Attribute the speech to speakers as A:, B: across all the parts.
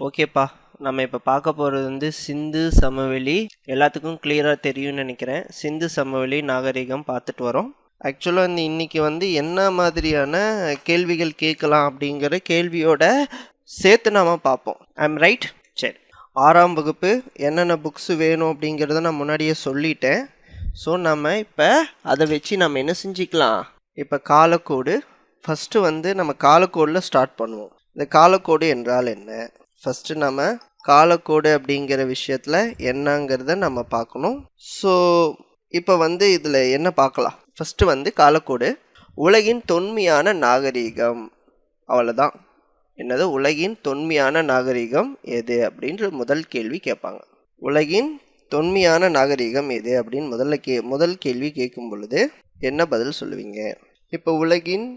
A: ஓகேப்பா, நம்ம இப்போ பார்க்க போகிறது வந்து சிந்து சமவெளி. எல்லாத்துக்கும் கிளியராக தெரியும்னு நினைக்கிறேன். சிந்து சமவெளி நாகரிகம் பார்த்துட்டு வரோம். ஆக்சுவலாக வந்து இன்றைக்கி வந்து என்ன மாதிரியான கேள்விகள் கேட்கலாம் அப்படிங்கிற கேள்வியோட சேர்த்து நாம் பார்ப்போம். I'm right? சரி, 6ஆம் வகுப்பு என்னென்ன புக்ஸு வேணும் அப்படிங்கிறத நான் முன்னாடியே சொல்லிட்டேன். ஸோ நம்ம இப்போ அதை வச்சு நம்ம என்ன செஞ்சுக்கலாம், இப்போ காலக்கோடு ஃபஸ்ட்டு வந்து நம்ம காலக்கோடில் ஸ்டார்ட் பண்ணுவோம். இந்த காலக்கோடு என்றால் என்ன, ஃபஸ்ட்டு நம்ம காலக்கோடு அப்படிங்கிற விஷயத்தில் என்னங்கிறத நம்ம பார்க்கணும். ஸோ இப்போ வந்து இதில் என்ன பார்க்கலாம், ஃபஸ்ட்டு வந்து காலக்கோடு உலகின் தொன்மையான நாகரிகம். அவ்வளோதான். என்னது, உலகின் தொன்மையான நாகரிகம் எது அப்படின்ற முதல் கேள்வி கேட்பாங்க. உலகின் தொன்மையான நாகரிகம் எது அப்படின்னு முதல் கேள்வி கேட்கும் பொழுது என்ன பதில் சொல்லுவீங்க? இப்போ உலகின்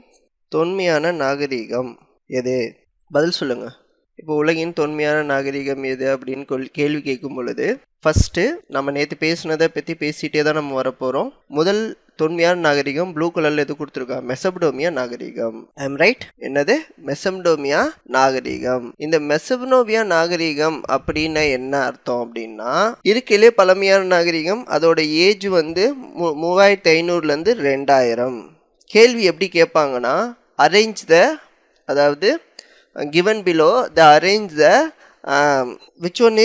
A: தொன்மையான நாகரிகம் எது, பதில் சொல்லுங்கள். இப்போ உலகின் தொன்மையான நாகரிகம் எது அப்படின்னு கேள்வி கேட்கும் பொழுது ஃபஸ்ட்டு நம்ம நேற்று பேசுனதை பற்றி பேசிகிட்டே தான் நம்ம வரப்போகிறோம். முதல் தொன்மையான நாகரிகம் ப்ளூ கலரில் எது கொடுத்துருக்காங்க, மெசபடோமியா நாகரிகம். I'm right? என்னது, மெசபடோமியா நாகரிகம். இந்த மெசபடோமியா நாகரிகம் அப்படின்னா என்ன அர்த்தம் அப்படின்னா, இருக்கையிலே பழமையான நாகரிகம், அதோட ஏஜ் வந்து 3500லேருந்து 2000. கேள்வி எப்படி கேட்பாங்கன்னா, அரேஞ்ச் த, அதாவது given below the arrange the which one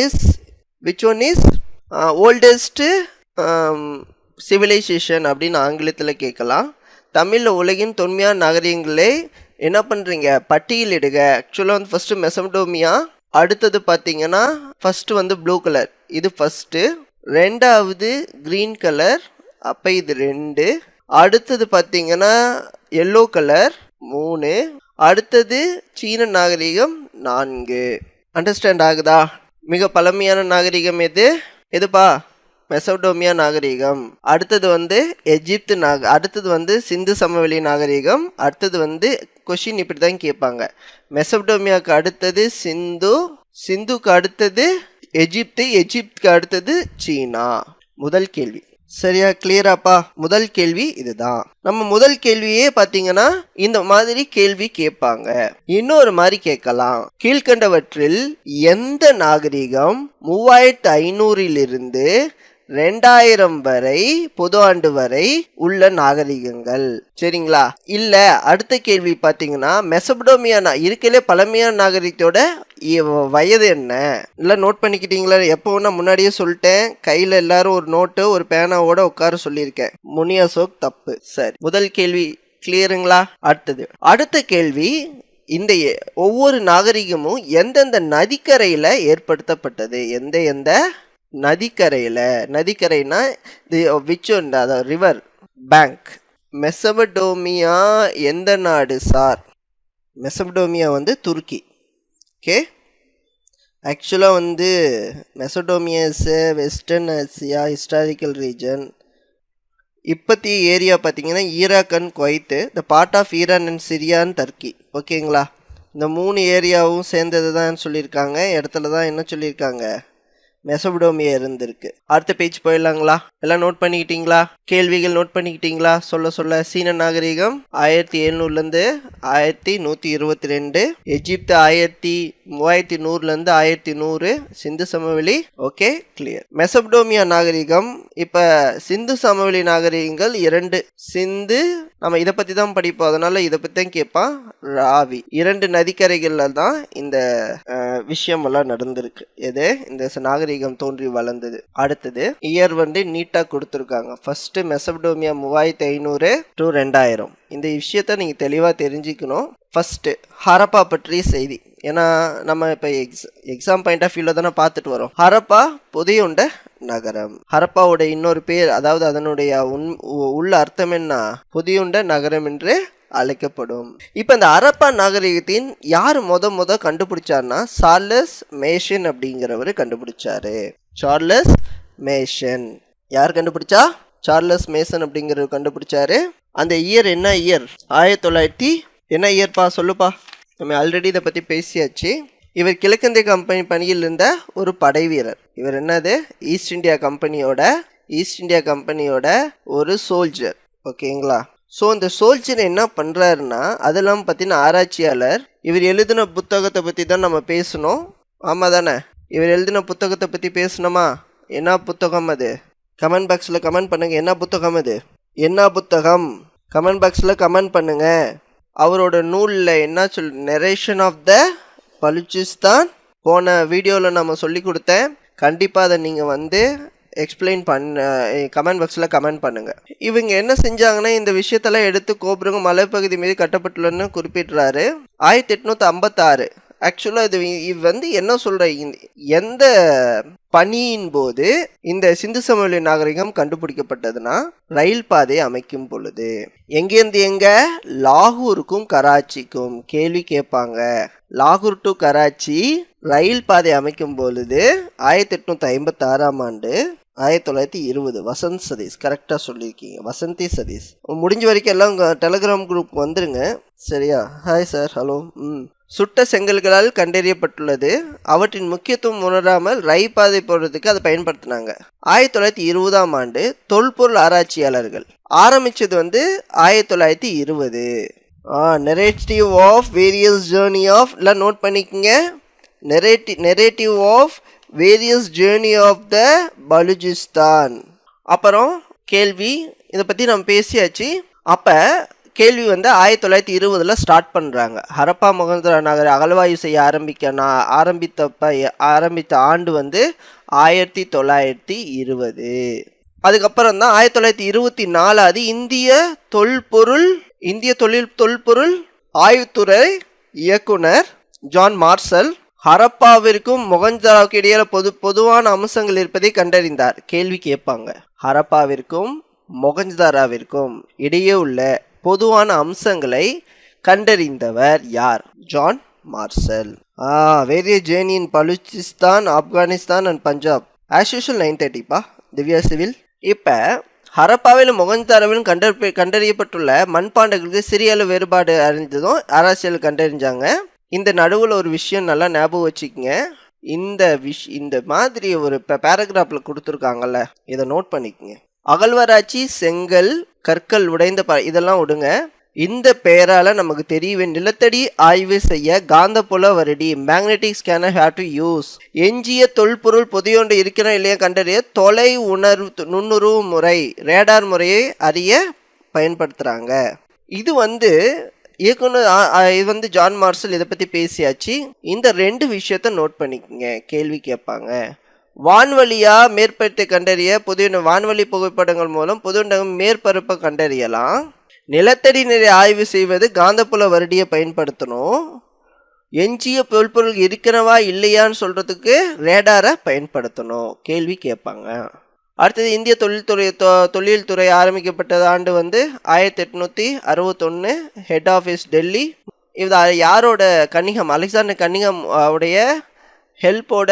A: is oldest civilization அப்படின்னு ஆங்கிலத்தில் கேட்கலாம். தமிழில் உலகின் தொன்மையான நாகரிகங்களே என்ன பண்ணுறீங்க, பட்டியலிடுக. ஆக்சுவலாக வந்து ஃபஸ்ட்டு மெசபடோமியா, அடுத்தது பார்த்தீங்கன்னா ஃபஸ்ட்டு வந்து ப்ளூ கலர், இது ஃபஸ்ட்டு, ரெண்டாவது க்ரீன் கலர், அப்போ இது 2, அடுத்தது பார்த்தீங்கன்னா எல்லோ கலர் 3, அடுத்தது சீன நாகரிகம் 4. அண்டர்ஸ்டாண்ட் ஆகுதா? மிக பழமையான நாகரிகம் எதுப்பா, மெசபடோமியா நாகரிகம். அடுத்தது வந்து எஜிப்து அடுத்தது வந்து சிந்து சமவெளி நாகரிகம். அடுத்தது வந்து கொஷின் இப்படி தான் கேட்பாங்க, மெசபடோமியாவுக்கு அடுத்தது சிந்துக்கு அடுத்தது எஜிப்துக்கு அடுத்தது சீனா. முதல் கேள்வி சரியா, கிளியராப்பா? முதல் கேள்வி இதுதான். நம்ம முதல் கேள்வியே பார்த்தீங்கன்னா இந்த மாதிரி கேள்வி கேட்பாங்க. இன்னொரு மாதிரி கேட்கலாம், கீழ்கண்டவற்றில் எந்த நாகரிகம் 3500லிருந்து 2000 வரை பொது ஆண்டு வரை உள்ள நாகரிகங்கள்? சரிங்களா? இல்ல அடுத்த கேள்வி பார்த்தீங்கன்னா, மெசபடோமியா இருக்கலே பழமையான நாகரிகத்தோட வயது என்ன? இல்லை நோட் பண்ணிக்கிட்டீங்களா? எப்போ நான் முன்னாடியே சொல்லிட்டேன், கையில் எல்லாரும் ஒரு நோட்டு ஒரு பேனாவோட உட்கார சொல்லியிருக்கேன். முனியாசோக் தப்பு. சரி, முதல் கேள்வி கிளியருங்களா? அடுத்த கேள்வி, இந்த ஒவ்வொரு நாகரிகமும் எந்தெந்த நதிக்கரையில் ஏற்படுத்தப்பட்டது? எந்த நதிக்கரைனா விச் ஒன், அதாவது ரிவர் பேங்க். மெசபடோமியா எந்த நாடு சார்? மெசபடோமியா வந்து துருக்கி. ஓகே, ஆக்சுவலாக வந்து Mesopotamia is western Asia historical region. இப்போத்தி ஏரியா பார்த்தீங்கன்னா Iraq and Kuwait, the part of Iran and Syria and Turkey. ஓகேங்களா? இந்த 3 ஏரியாவும் சேர்ந்தது தான் சொல்லியிருக்காங்க. இடத்துல தான் என்ன சொல்லியிருக்காங்க, மெசபடோமியா இருந்திருக்கு. அடுத்த பேஜ் போயிடலாங்களா? எல்லாம் நோட் பண்ணிக்கிட்டீங்களா? கேள்விகள் நோட் பண்ணிக்கிட்டீங்களா? சொல்ல சீன நாகரிகம் 1700லேருந்து 1122, எஜிப்து 3100லேருந்து 1100, சிந்து சமவெளி. Okay, clear. மெசபடோமியா நாகரிகம், இப்போ சிந்து சமவெளி நாகரிகங்கள் 2. சிந்து நம்ம இதை பற்றி தான் படிப்போம், அதனால இதை பற்றி தான் கேட்பான். ராவி 2 நதிக்கரைகளில் தான் இந்த விஷயமெல்லாம் நடந்திருக்கு. எது, இந்த நாகரிகம் தோன்றி வளர்ந்தது. அடுத்தது இயர் வந்து நீட்டா கொடுத்துருக்காங்க. First Mesopotamia 3500 to 2000. இந்த விஷயத்த நீங்க தெளிவா தெரிஞ்சுக்கணும். ஃபர்ஸ்ட் ஹரப்பா பற்றிய செய்தி. ஏன்னா நம்ம இப்போ எக்ஸாம் பாயிண்ட் ஆஃப் வியூல தானே பார்த்துட்டு வரோம். ஹரப்பா புதையுண்ட நகரம். ஹரப்பாவோட இன்னொரு பேர், அதாவது அதனுடைய உள்ள அர்த்தம் என்ன, புதையுண்ட நகரம் என்று அழைக்கப்படும். இப்போ இந்த ஹரப்பா நாகரிகத்தின் யார் முத கண்டுபிடிச்சார்னா, சார்லஸ் மேசன் அப்படிங்கிறவர் கண்டுபிடிச்சாரு. Charles Mason. யார் கண்டுபிடிச்சா? சார்லஸ் மேசன் அப்படிங்கிறவர் கண்டுபிடிச்சாரு. அந்த இயர் என்ன இயர்? 1900. என்ன இயர்ப்பா சொல்லுப்பா? நம்ம ஆல்ரெடி இதை பற்றி பேசியாச்சு. இவர் கிழக்கிந்திய கம்பெனி பணியில் இருந்த ஒரு படை வீரர். இவர் என்னது, ஈஸ்ட் இந்தியா கம்பெனியோட ஒரு சோல்ஜர். ஓகேங்களா? ஸோ இந்த சோல்ஜர் என்ன பண்ணுறாருன்னா, அதெல்லாம் பற்றின ஆராய்ச்சியாளர். இவர் எழுதின புத்தகத்தை பற்றி தான் நம்ம பேசணும். ஆமாம் தானே? இவர் எழுதின புத்தகத்தை பற்றி பேசணுமா? என்ன புத்தகம் அது? கமெண்ட் பாக்ஸில் கமெண்ட் பண்ணுங்கள். என்ன புத்தகம் அது? என்ன புத்தகம்? கமெண்ட் பாக்ஸில் கமெண்ட் பண்ணுங்கள். அவரோட நூலில் என்ன நெரேஷன் ஆஃப் த பலுச்சிஸ்தான் போன வீடியோவில் நம்ம சொல்லி கொடுத்தேன். கண்டிப்பாக அதை நீங்கள் வந்து எக்ஸ்பிளைன் கமெண்ட் பாக்ஸில் கமெண்ட் பண்ணுங்கள். இவங்க என்ன செஞ்சாங்கன்னா, இந்த விஷயத்தெல்லாம் எடுத்து கோபுரங்கள் மலைப்பகுதி மீது கட்டப்பட்டுள்ளன்னு குறிப்பிட்றாரு. 1856 ஆக்சுவலாக இது வந்து என்ன சொல்கிற, எந்த பணியின் போது இந்த சிந்து சமவெளி நாகரிகம் கண்டுபிடிக்கப்பட்டதுன்னா, ரயில் பாதை அமைக்கும் பொழுது. எங்கேருந்து எங்க? லாகூருக்கும் கராச்சிக்கும். கேள்வி கேட்பாங்க. லாகூர் டு கராச்சி ரயில் பாதை அமைக்கும் பொழுது 1856ஆம் ஆண்டு 1920. வசந்த் சதீஷ் கரெக்டாக சொல்லியிருக்கீங்க. வசந்தி சதீஷ். முடிஞ்ச வரைக்கும் எல்லாம் உங்கள் டெலகிராம் குரூப் வந்துருங்க. சரியா? Hi sir. ஹலோ. சுட்ட செங்கல்களால் கண்டறியப்பட்டுள்ளது. அவற்றின் முக்கியத்துவம் உணராமல் ரயில் பாதை போடுறதுக்கு அதை பயன்படுத்தினாங்க. 1920ஆம் ஆண்டு தொல்பொருள் ஆராய்ச்சியாளர்கள் ஆரம்பித்தது வந்து 1920. Narrative of various journey of எல்லாம் நோட் பண்ணிக்கோங்க. Narrative of various journey of the Balochistan. அப்புறம் கேள்வி, இதை பற்றி நம்ம பேசியாச்சு. அப்போ கேள்வி வந்து 1920 ஸ்டார்ட் பண்ணுறாங்க. ஹரப்பா மொகஞ்சதாரோ நகரை அகழ்வாய்வு செய்ய ஆரம்பித்த ஆண்டு வந்து 1920. அதுக்கப்புறம் தான் 1924 இந்திய தொல்பொருள் ஆய்வுத்துறை இயக்குனர் ஜான் மார்ஷல் ஹரப்பாவிற்கும் மொகஞ்சதாரோவுக்கு இடையில பொதுவான அம்சங்கள் இருப்பதை கண்டறிந்தார். கேள்வி கேட்பாங்க. ஹரப்பாவிற்கும் மொகஞ்சதாரோவிற்கும் இடையே உள்ள பொதுவான அம்சங்களை கண்டறிந்தவர் யார்? John Marshall. Various journey in Baluchistan, Afghanistan and Punjab. As usual 9:30 Divya civil. இப்போ ஹரப்பாவிலும் மொகஞ்சதாரோவிலும் கண்டறியப்பட்டுள்ள மண்பாண்டங்களுக்கு சிறிய அளவு வேறுபாடு அறிந்ததும் ஆராய்ச்சியாளர் கண்டறிஞ்சாங்க. இந்த நடுவில் ஒரு விஷயம் நல்லா ஞாபகம் வச்சுக்கோங்க. இந்த மாதிரி ஒரு பேராகிராஃபில் கொடுத்துருக்காங்கல்ல, இதை நோட் பண்ணிக்கோங்க. அகழ்வாராய்ச்சி, செங்கல், கற்கள் உடைந்த இதெல்லாம் விடுங்க. இந்த பெயரால் நமக்கு தெரிய நிலத்தடி ஆய்வு செய்ய காந்தப்புல வருடி magnetic scanner have to use. எஞ்சிய தொல்பொருள் புதையோண்டு இருக்கிற இல்லையா கண்டறிய தொலை நுண்ணுறவு முறை ரேடார் முறையை அறிய பயன்படுத்துகிறாங்க. இது வந்து இயக்குனர் இது வந்து ஜான் மார்ஷல். இதை பற்றி பேசியாச்சு. இந்த 2 விஷயத்த நோட் பண்ணிக்கோங்க. கேள்வி கேட்பாங்க. வான்வழியா மேற்பரப்பை கண்டறிய வான்வழி புகைப்படங்கள் மூலம் புதுண்டகம் மேற்பரப்பை கண்டறியலாம். நிலத்தடி நீரை ஆய்வு செய்வது காந்தப்புல வருடியை பயன்படுத்தணும். எஞ்சிய தொல்பொருள் இருக்கிறவா இல்லையான்னு சொல்றதுக்கு ரேடாரை பயன்படுத்தணும். கேள்வி கேட்பாங்க. அடுத்தது இந்திய தொழில்துறை ஆரம்பிக்கப்பட்ட ஆண்டு வந்து 1861. Head office Delhi. இது யாரோட கன்னிகம்? அலெக்சாண்டர் கன்னிகம் உடைய ஹெல்ப்போட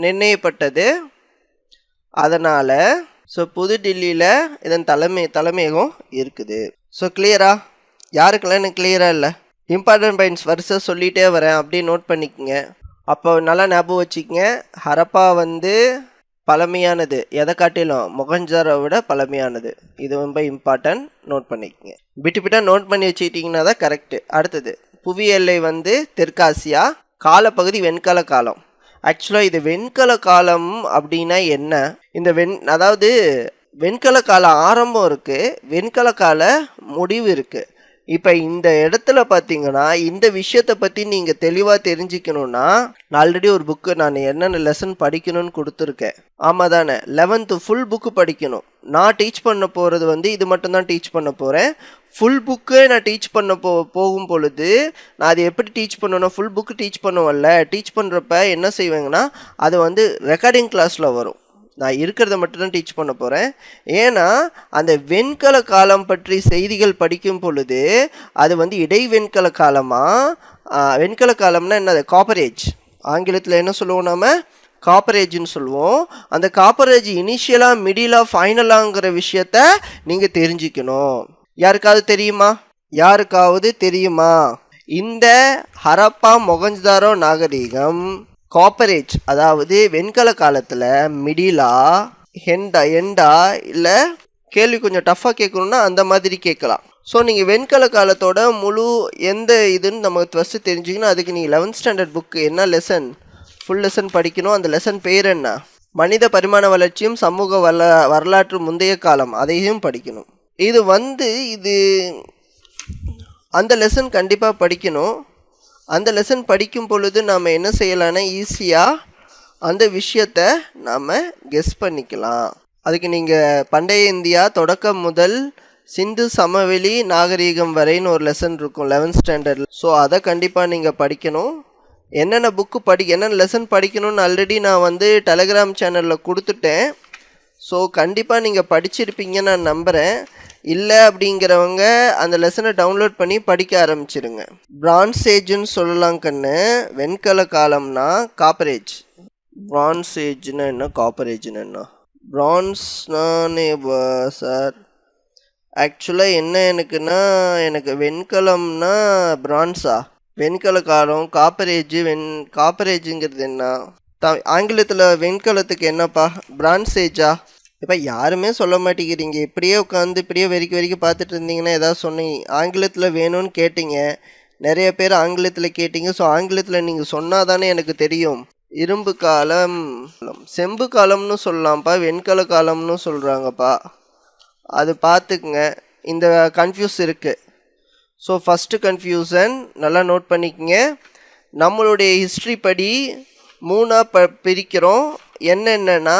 A: நிர்ணயிப்பட்டது. அதனால் புதுடில்லியில் இதன் தலைமையகம் இருக்குது. கிளியரா? யாருக்கெல்லாம் எனக்கு கிளியராக இல்லை? இம்பார்ட்டன்ட் பாயிண்ட்ஸ் வரிசை சொல்லிகிட்டே வரேன், அப்படியே நோட் பண்ணிக்கோங்க. அப்போ நல்லா ஞாபகம் வச்சுக்கோங்க. ஹரப்பா வந்து பழமையானது. எதை காட்டிலும் மொகஞ்சதாரோவை விட பழமையானது. இது ரொம்ப இம்பார்ட்டன்ட். நோட் பண்ணிக்கோங்க. விட்டு நோட் பண்ணி வச்சுக்கிட்டிங்கன்னா தான் கரெக்டு. அடுத்தது புவி எல்லை வந்து தெற்காசியா. காலப்பகுதி வெண்கல காலம். ஆக்சுவலாக இது வெண்கல காலம் அப்படின்னா என்ன? அதாவது வெண்கல கால ஆரம்பம் இருக்குது, வெண்கல கால முடிவு இருக்குது. இப்போ இந்த இடத்துல பார்த்தீங்கன்னா இந்த விஷயத்தை பற்றி நீங்கள் தெளிவாக தெரிஞ்சுக்கணுன்னா, நான் ஆல்ரெடி ஒரு புக்கு நான் என்னென்ன லெசன் படிக்கணும்னு கொடுத்துருக்கேன். ஆமாம் தானே? 11th ஃபுல் புக்கு படிக்கணும். நான் டீச் பண்ண போகிறது வந்து இது மட்டும்தான் டீச் பண்ண போகிறேன். ஃபுல் புக்கு நான் டீச் பண்ண போகும் பொழுது நான் அது எப்படி டீச் பண்ணணும்? ஃபுல் புக்கு டீச் பண்ணுவேன்ல, டீச் பண்ணுறப்ப என்ன செய்வேங்கன்னா அது வந்து ரெக்கார்டிங் கிளாஸில் வரும். நான் இருக்கிறத மட்டும்தான் டீச் பண்ண போகிறேன். ஏன்னா அந்த வெண்கல காலம் பற்றி செய்திகள் படிக்கும் பொழுது அது வந்து இடை வெண்கல காலமாக, வெண்கல காலம்னா என்னது? காப்பரேஜ். ஆங்கிலத்தில் என்ன சொல்லுவோம்? நம்ம காப்பரேஜ்னு சொல்லுவோம். அந்த காப்பரேஜ் இனிஷியலாக, மிடிலாக, ஃபைனலாங்கிற விஷயத்த நீங்கள் தெரிஞ்சுக்கணும். யாருக்காவது தெரியுமா? இந்த ஹரப்பா மொகஞ்சதாரோ நாகரிகம் காப்பரேஜ், அதாவது வெண்கல காலத்தில் மிடிலா, எண்டா இல்லை கேள்வி கொஞ்சம் டஃப்பாக கேட்கணுன்னா அந்த மாதிரி கேட்கலாம். ஸோ நீங்கள் வெண்கல காலத்தோட முழு எந்த இதுன்னு நமக்கு ஃபஸ்ட்டு தெரிஞ்சுக்கணும். அதுக்கு நீங்கள் 11th ஸ்டாண்டர்ட் புக்கு என்ன லெசன்? ஃபுல் லெசன் படிக்கணும். அந்த லெசன் பேர் என்ன? மனித பரிமாண வளர்ச்சியும் சமூக வரலாற்று முந்தைய காலம், அதையும் படிக்கணும். இது அந்த லெசன் கண்டிப்பாக படிக்கணும். அந்த லெசன் படிக்கும் பொழுது நாம் என்ன செய்யலாம்னா ஈஸியாக அந்த விஷயத்தை நாம் கெஸ் பண்ணிக்கலாம். அதுக்கு நீங்கள் பண்டைய இந்தியா தொடக்கம் முதல் சிந்து சமவெளி நாகரீகம் வரைன்னு ஒரு லெசன் இருக்கும் 11th ஸ்டாண்டர்ட். ஸோ அதை கண்டிப்பாக நீங்கள் படிக்கணும். என்னென்ன புக்கு என்னென்ன லெசன் படிக்கணும்னு ஆல்ரெடி நான் டெலகிராம் சேனலில் கொடுத்துட்டேன். ஸோ கண்டிப்பாக நீங்கள் படிச்சிருப்பீங்கன்னு நான் நம்புகிறேன். இல்லை அப்படிங்கிறவங்க அந்த லெசனை டவுன்லோட் பண்ணி படிக்க ஆரம்பிச்சிருங்க. பிரான்ஸ் ஏஜ்னு சொல்லலாம் கண்ணு. வெண்கல காலம்னா காப்பரேஜ். பிரான்ஸ் ஏஜ்னா என்ன, காப்பரேஜ்னா என்ன? பிரான்ஸ்னானே சார் ஆக்சுவலாக என்ன எனக்கு வெண்கலம்னா பிரான்ஸா? வெண்கல காலம் காப்பரேஜுங்கிறது என்ன? ஆங்கிலத்தில் வெண்கலத்துக்கு என்னப்பா? பிரான்ஸ் ஏஜா? இப்போ யாருமே சொல்ல மாட்டேங்கிறீங்க. இப்படியே உட்காந்து இப்படியே வரைக்கும் பார்த்துட்டு இருந்தீங்கன்னா ஏதாவது சொன்னீங்க. ஆங்கிலத்தில் வேணும்னு கேட்டீங்க, நிறைய பேர் ஆங்கிலத்தில் கேட்டீங்க. ஸோ ஆங்கிலத்தில் நீங்கள் சொன்னால் தானே எனக்கு தெரியும். இரும்பு காலம், செம்பு காலம்னு சொல்லலாம்ப்பா, வெண்கல காலம்னு சொல்கிறாங்கப்பா. அது பார்த்துக்குங்க, இந்த கன்ஃபியூஸ் இருக்குது. ஸோ ஃபஸ்ட்டு கன்ஃபியூசன் நல்லா நோட் பண்ணிக்கங்க. நம்மளுடைய ஹிஸ்ட்ரி படி 3ஆக பிரிக்கிறோம். என்னென்னா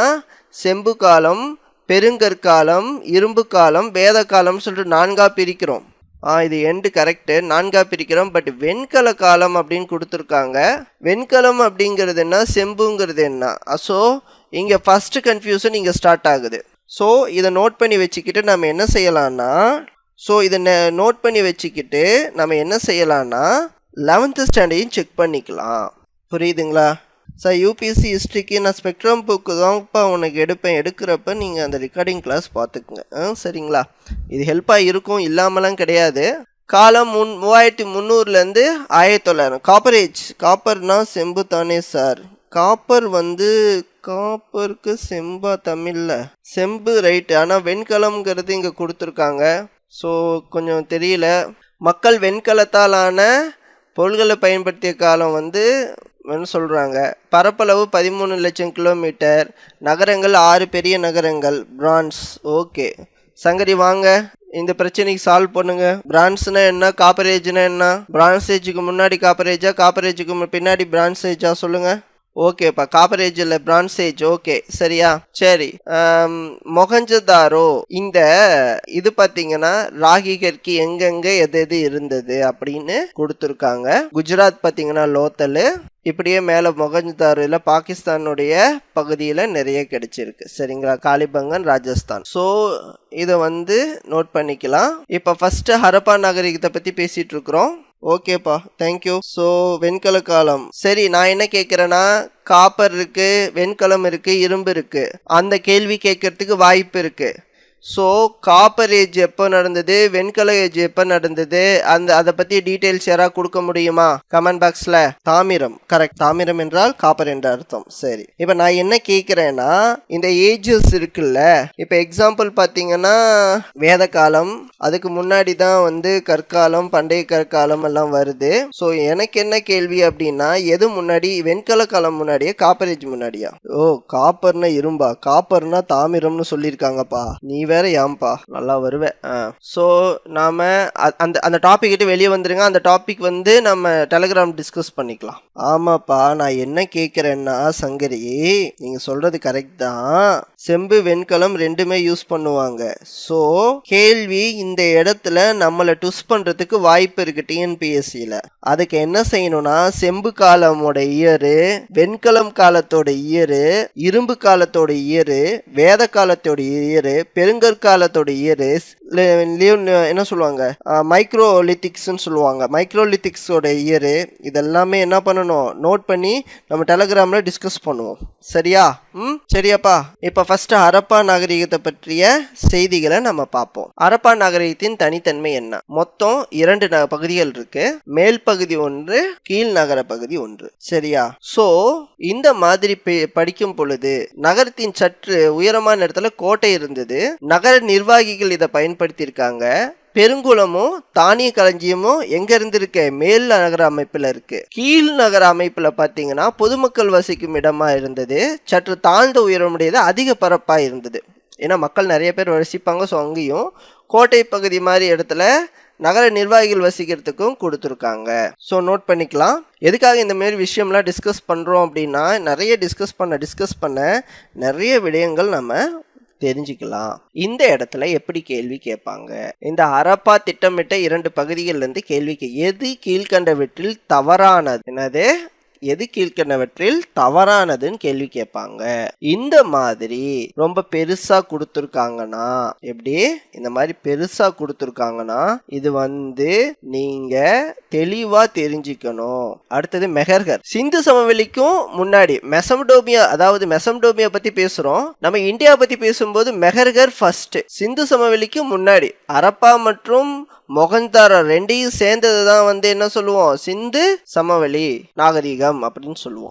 A: செம்பு காலம், பெருங்கற்காலம், இரும்பு காலம், வேத காலம்னு சொல்லிட்டு 4ஆக பிரிக்கிறோம். இது எண்டு கரெக்டு, 4ஆக பிரிக்கிறோம். பட் வெண்கல காலம் அப்படின்னு கொடுத்துருக்காங்க. வெண்கலம் அப்படிங்கிறது என்ன, செம்புங்கிறது என்ன? ஸோ இங்கே ஃபஸ்ட்டு கன்ஃபியூசன் இங்கே ஸ்டார்ட் ஆகுது. ஸோ இதை நோட் பண்ணி வச்சுக்கிட்டு நம்ம என்ன செய்யலாம்னா 11th ஸ்டாண்டர்டையும் செக் பண்ணிக்கலாம். புரியுதுங்களா சார்? யூபிஎஸ்சி ஹிஸ்ட்ரிக்கு நான் ஸ்பெக்ட்ரம் புக்கு தான்ப்பா உனக்கு எடுக்கிறப்ப நீங்கள் அந்த ரெக்கார்டிங் கிளாஸ் பார்த்துக்குங்க. சரிங்களா? இது ஹெல்ப்பாக இருக்கும், இல்லாமலாம் கிடையாது. காலம் 3300லேருந்து 1900. காப்பரேஜ், காப்பர்னா செம்பு தானே சார்? காப்பருக்கு செம்பா தமிழில்? செம்பு ரைட்டு. ஆனால் வெண்கலம்ங்கிறது இங்கே கொடுத்துருக்காங்க. ஸோ கொஞ்சம் தெரியல. மக்கள் வெண்கலத்தாலான பொருள்களை பயன்படுத்திய காலம் சொல்கிறாங்க. பரப்பளவு 13 லட்சம் கிலோமீட்டர். நகரங்கள் 6 பெரிய நகரங்கள். பிரான்ஸ். ஓகே சங்கரி, வாங்க இந்த பிரச்சனைக்கு சால்வ் பண்ணுங்க. பிரான்ஸ்னா என்ன, காப்பரேஜ்னா என்ன? பிரான்ஸ் ஏஜுக்கு முன்னாடி காப்பரேஜா, காப்பரேஜுக்கு பின்னாடி பிரான்ஸ் ஏஜா? சொல்லுங்க. ஓகேப்பா, காப்பரேஜ் இல்லை பிரான்ஸ் ஏஜ். ஓகே சரியா? சரி. மொஹஞ்சதாரோ, இந்த இது பார்த்தீங்கன்னா ராகிகர்கி எங்கெங்க எது இருந்தது அப்படின்னு கொடுத்துருக்காங்க. குஜராத் பார்த்தீங்கன்னா லோத்தல். இப்படியே மேலே மொஹஞ்சதாரோல பாகிஸ்தானுடைய பகுதியில் நிறைய கிடைச்சிருக்கு. சரிங்களா? காலிபங்கன், ராஜஸ்தான். ஸோ இதை நோட் பண்ணிக்கலாம். இப்போ ஃபர்ஸ்ட் ஹரப்பா நாகரிகத்தை பற்றி பேசிட்டு இருக்கிறோம். ஓகேப்பா, தேங்க்யூ. ஸோ வெண்கல காலம். சரி, நான் என்ன கேட்குறேன்னா காப்பர் இருக்கு, வெண்கலம் இருக்கு, இரும்பு இருக்கு. அந்த கேள்வி கேட்கறதுக்கு வாய்ப்பு இருக்கு. ஸோ காப்பர் ஏஜ் எப்போ நடந்தது, வெண்கல ஏஜ் எப்போ நடந்தது, அதை பற்றி டீட்டெயில்ஸ் யாராவது கொடுக்க முடியுமா கமெண்ட் பாக்ஸில்? தாமிரம். கரெக்ட், தாமிரம் என்றால் காப்பர் என்ற அர்த்தம். சரி, இப்போ நான் என்ன கேட்குறேன்னா இந்த ஏஜஸ் இருக்குல்ல, இப்போ எக்ஸாம்பிள் பார்த்தீங்கன்னா வேத காலம், அதுக்கு முன்னாடி தான் கற்காலம், பண்டைய கற்காலம் எல்லாம் வருது. ஸோ எனக்கு என்ன கேள்வி அப்படின்னா எது முன்னாடி, வெண்கல காலம் முன்னாடியா காப்பர் ஏஜ் முன்னாடியா? ஓ, காப்பர்னா இரும்பா, காப்பர்னா தாமிரம்னு சொல்லியிருக்காங்கப்பா. நீ வேற ஏன்பா, நல்லா வருவேன். ஸோ நாம அந்த டாபிக் கிட்ட வெளியே வந்துருங்க. அந்த டாபிக் நம்ம டெலகிராம் டிஸ்கஸ் பண்ணிக்கலாம். ஆமாப்பா, நான் என்ன கேட்குறேன்னா சங்கரி, நீங்க சொல்றது கரெக்ட் தான். செம்பு வெண்கலம் ரெண்டுமே யூஸ் பண்ணுவாங்க. ஸோ கேள்வி இந்த இடத்துல நம்மளை டுஸ் பண்றதுக்கு வாய்ப்பு இருக்கு டிஎன்பிஎஸ்சியில். அதுக்கு என்ன செய்யணும்னா செம்பு காலமோட இயரு, வெண்கலம் காலத்தோட இயரு, இரும்பு காலத்தோட இயரு, வேத காலத்தோட இயரு, பெருங்கற்காலத்தோட இயரு, என்ன சொல்லுவாங்க மைக்ரோலித்திக்ஸ்ன்னு சொல்லுவாங்க, மைக்ரோலித்திக்ஸோட இயரு, இதெல்லாமே என்ன பண்ணணும், நோட் பண்ணி நம்ம டெலகிராமில் டிஸ்கஸ் பண்ணுவோம். சரியா? சரியாப்பா. இப்போ ஃபர்ஸ்ட் ஹரப்பா நாகரிகத்தை பற்றிய செய்திகளை நம்ம பார்ப்போம். ஹரப்பா நாகரிகத்தின் தனித்தன்மை என்ன? மொத்தம் 2 பகுதிகள் இருக்கு. மேல் பகுதி ஒன்று, கீழ் நகர பகுதி ஒன்று. சரியா? ஸோ இந்த மாதிரி படிக்கும் பொழுது நகரத்தின் சற்று உயரமான இடத்துல கோட்டை இருந்தது. நகர நிர்வாகிகள் இதை பயன்படுத்தியிருக்காங்க. பெருங்குளமும் தானிய களஞ்சியமும் எங்க இருந்து இருக்கு? மேல் நகர அமைப்புல இருக்கு. கீழ் நகர அமைப்புல பாத்தீங்கன்னா பொதுமக்கள் வசிக்கும் இடமா இருந்தது. சற்று தாழ்ந்த உயரமுடையது, அதிக பரப்பா இருந்தது. ஏன்னா மக்கள் நிறைய பேர் வசிப்பாங்க. ஸோ அங்கேயும் கோட்டை பகுதி மாதிரி இடத்துல நகர நிர்வாகிகள் வசிக்கிறதுக்கும் கொடுத்துருக்காங்க. ஸோ நோட் பண்ணிக்கலாம். எதுக்காக இந்த மாதிரி விஷயம்லாம் டிஸ்கஸ் பண்ணுறோம் அப்படின்னா, நிறைய டிஸ்கஸ் பண்ண நிறைய விடயங்கள் நம்ம தெரிஞ்சுக்கலாம். இந்த இடத்துல எப்படி கேள்வி கேட்பாங்க? இந்த ஹரப்பா திட்டமிட்ட 2 பகுதிகள்ல இருந்து கேள்வி எது கீழ்கண்டவற்றில் தவறானது? என்னது? எது கீழ்கண்டவற்றில் தவறானதுன்னு கேள்வி கேட்பாங்க. இந்த மாதிரி ரொம்ப பெருசா கொடுத்துருக்காங்கன்னா, எப்படி இந்த மாதிரி பெருசா கொடுத்துருக்காங்கன்னா இது நீங்க தெளிவா தெரிஞ்சுக்கணும். அடுத்தது மெஹர்கர். சிந்து சமவெளிக்கும் முன்னாடி மெசமடோமியா, அதாவது மெசமடோமியா பத்தி பேசுறோம். நம்ம இந்தியா பத்தி பேசும்போது மெஹர்கர் ஃபர்ஸ்ட். சிந்து சமவெளிக்கும் முன்னாடி ஹரப்பா மற்றும் மொகந்தாரா ரெண்டையும் சேர்ந்தது தான் என்ன சொல்லுவோம்? சிந்து சமவெளி நாகரிகம் அப்படின்னு சொல்லுவோம்.